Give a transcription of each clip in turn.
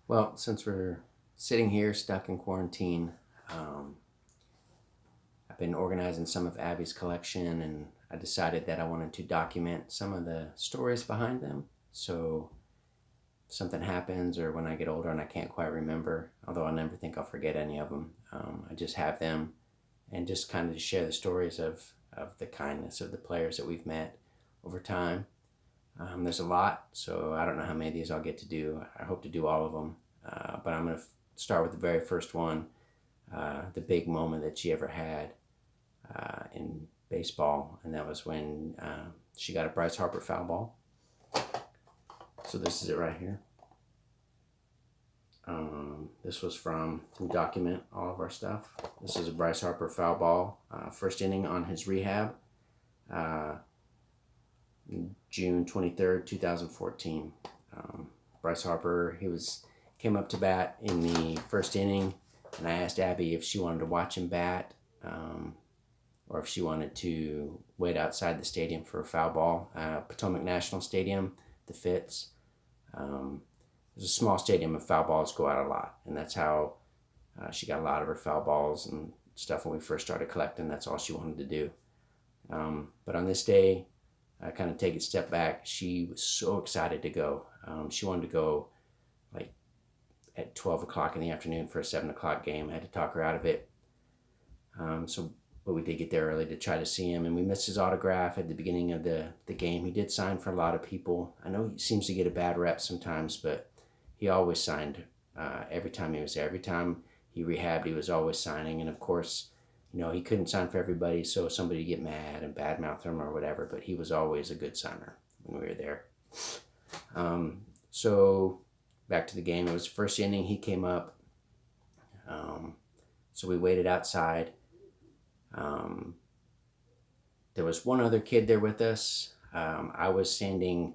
Well, since we're sitting here stuck in quarantine, um, I've been organizing some of Abbie's collection and I decided that I wanted to document some of the stories behind them. So if something happens or when I get older and I can't quite remember, although I never think I'll forget any of them, I just have them and just kind of share the stories of the kindness of the players that we've met over time. There's a lot, so I don't know how many of these I'll get to do. I hope to do all of them, but I'm going to start with the very first one, the big moment that she ever had in baseball, and that was when she got a Bryce Harper foul ball. So this is it right here. This was from, we document all of our stuff. This is a Bryce Harper foul ball, first inning on his rehab, uh, June 23rd, 2014. Bryce Harper, came up to bat in the first inning, and I asked Abbie if she wanted to watch him bat, or if she wanted to wait outside the stadium for a foul ball. Potomac National Stadium, the Fitz. It was a small stadium and foul balls go out a lot, and that's how she got a lot of her foul balls and stuff when we first started collecting. That's all she wanted to do. But on this day, I kind of take a step back. She was so excited to go. She wanted to go like at 12 o'clock in the afternoon for a 7 o'clock game. I had to talk her out of it. But we did get there early to try to see him, and we missed his autograph at the beginning of the game. He did sign for a lot of people. I know he seems to get a bad rep sometimes, but he always signed every time he was there. Every time he rehabbed, he was always signing. And of course, he couldn't sign for everybody, so somebody would get mad and badmouth him or whatever, but he was always a good signer when we were there. So back to the game. It was the first inning. He came up. So we waited outside. There was one other kid there with us. I was standing,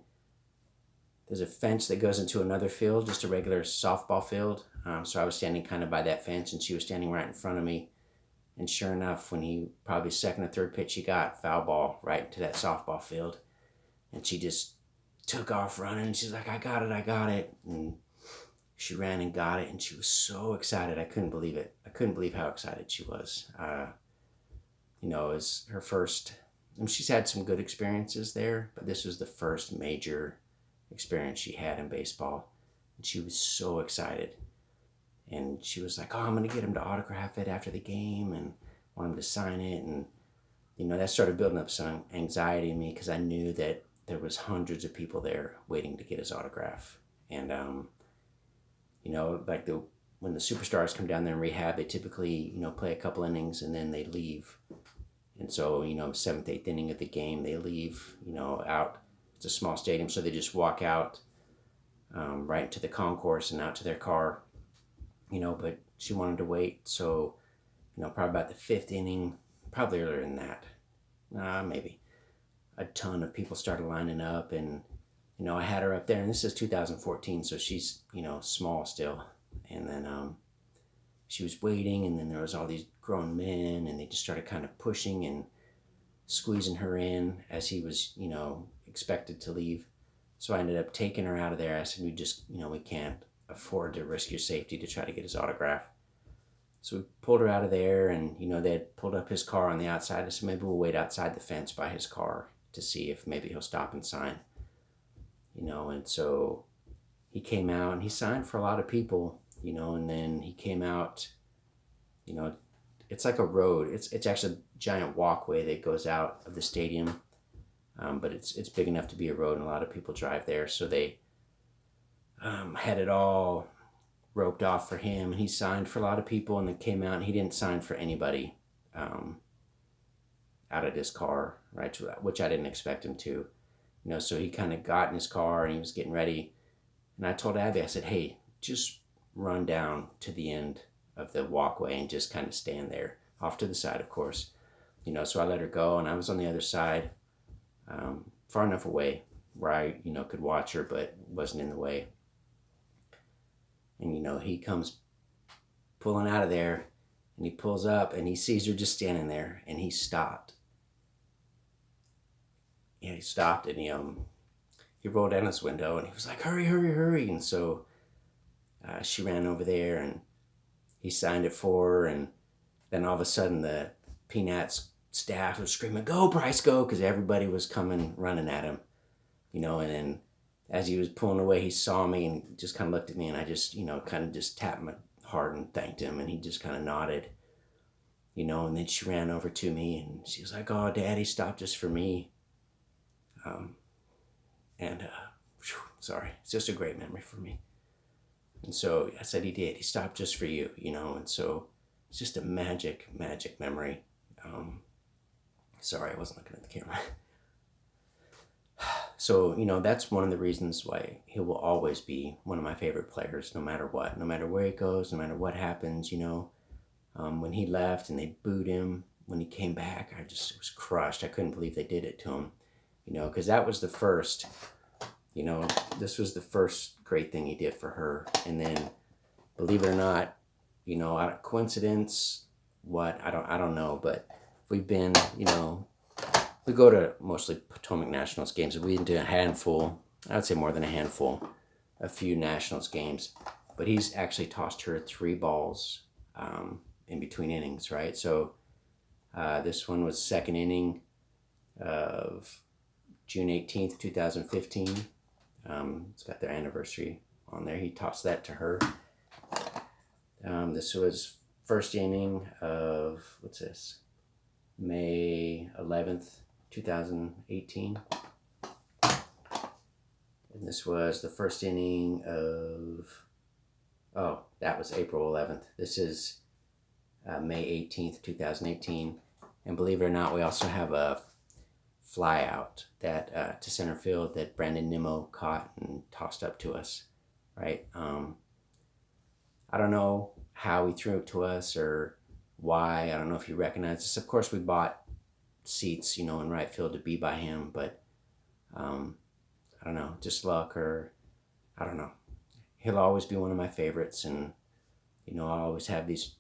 there's a fence that goes into another field, just a regular softball field. So I was standing kind of by that fence, and she was standing right in front of me. And sure enough, when he probably second or third pitch he got, foul ball right into that softball field. And she just took off running, and she's like, I got it. And she ran and got it, and she was so excited. I couldn't believe it. I couldn't believe how excited she was. It was her first, and she's had some good experiences there, but this was the first major experience she had in baseball. And she was so excited. And she was like, oh, I'm going to get him to autograph it after the game and want him to sign it. And, that started building up some anxiety in me because I knew that there was hundreds of people there waiting to get his autograph. And, like when the superstars come down there in rehab, they typically, play a couple innings and then they leave. And so, seventh, eighth inning of the game, they leave, out. It's a small stadium, so they just walk out right into the concourse and out to their car. But she wanted to wait. So, probably about the fifth inning, probably earlier than that, maybe, a ton of people started lining up. And, I had her up there, and this is 2014, so she's, small still. And then she was waiting, and then there was all these grown men, and they just started kind of pushing and squeezing her in as he was, expected to leave. So I ended up taking her out of there. I said, we can't afford to risk your safety to try to get his autograph. So we pulled her out of there, and they had pulled up his car on the outside. I said, maybe we'll wait outside the fence by his car to see if maybe he'll stop and sign. And so he came out and he signed for a lot of people, and then he came out, it's like a road. It's actually a giant walkway that goes out of the stadium, but it's big enough to be a road, and a lot of people drive there. So they had it all roped off for him, and he signed for a lot of people, and then came out, and he didn't sign for anybody out of his car, right? Which I didn't expect him to, so he kind of got in his car, and he was getting ready, and I told Abbie, I said, hey, just run down to the end of the walkway and just kind of stand there, off to the side, of course. So I let her go, and I was on the other side, far enough away where I, could watch her, but wasn't in the way. And, he comes pulling out of there, and he pulls up, and he sees her just standing there, and he stopped. He stopped, and he rolled down his window, and he was like, hurry, hurry, hurry. And so she ran over there and he signed it for her, and then all of a sudden the Peanuts staff was screaming, "Go, Bryce, go!" because everybody was coming running at him, and then as he was pulling away, he saw me and just kind of looked at me, and I just, kind of just tapped my heart and thanked him, and he just kind of nodded, and then she ran over to me and she was like, "Oh, Daddy stopped just for me." Sorry, it's just a great memory for me. And so I said, "He did. He stopped just for you," and so it's just a magic, magic memory. Sorry, I wasn't looking at the camera. So, that's one of the reasons why he will always be one of my favorite players, no matter what, no matter where he goes, no matter what happens, when he left and they booed him, when he came back, I just was crushed. I couldn't believe they did it to him, because that was the first, this was the first great thing he did for her. And then, believe it or not, coincidence, what, I don't know, but we've been, we go to mostly Potomac Nationals games. We've been to a handful, I would say more than a handful, a few Nationals games. But he's actually tossed her 3 balls in between innings, right? So this one was second inning of June 18th, 2015. It's got their anniversary on there. He tossed that to her. This was first inning of, what's this? May 11th, 2018. And this was the first inning of, that was April 11th. This is May 18th, 2018. And believe it or not, we also have a fly out that to center field that Brandon Nimmo caught and tossed up to us, right? I don't know how he threw it to us or why. I don't know if he recognized us. Of course, we bought seats, in right field to be by him, but I don't know, just luck, or I don't know. He'll always be one of my favorites, and I'll always have these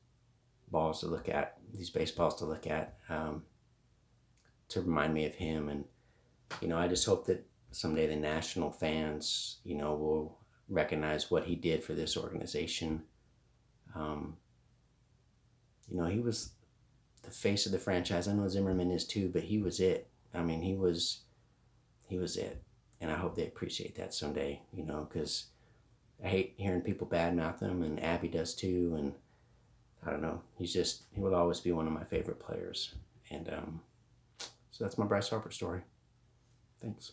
balls to look at, these baseballs to look at, to remind me of him. And I just hope that someday the national fans, will recognize what he did for this organization. He was the face of the franchise. I know Zimmerman is too, but he was it. I mean, he was it. And I hope they appreciate that someday, because I hate hearing people badmouth him, and Abbie does too. And I don't know. He will always be one of my favorite players. And so that's my Bryce Harper story. Thanks.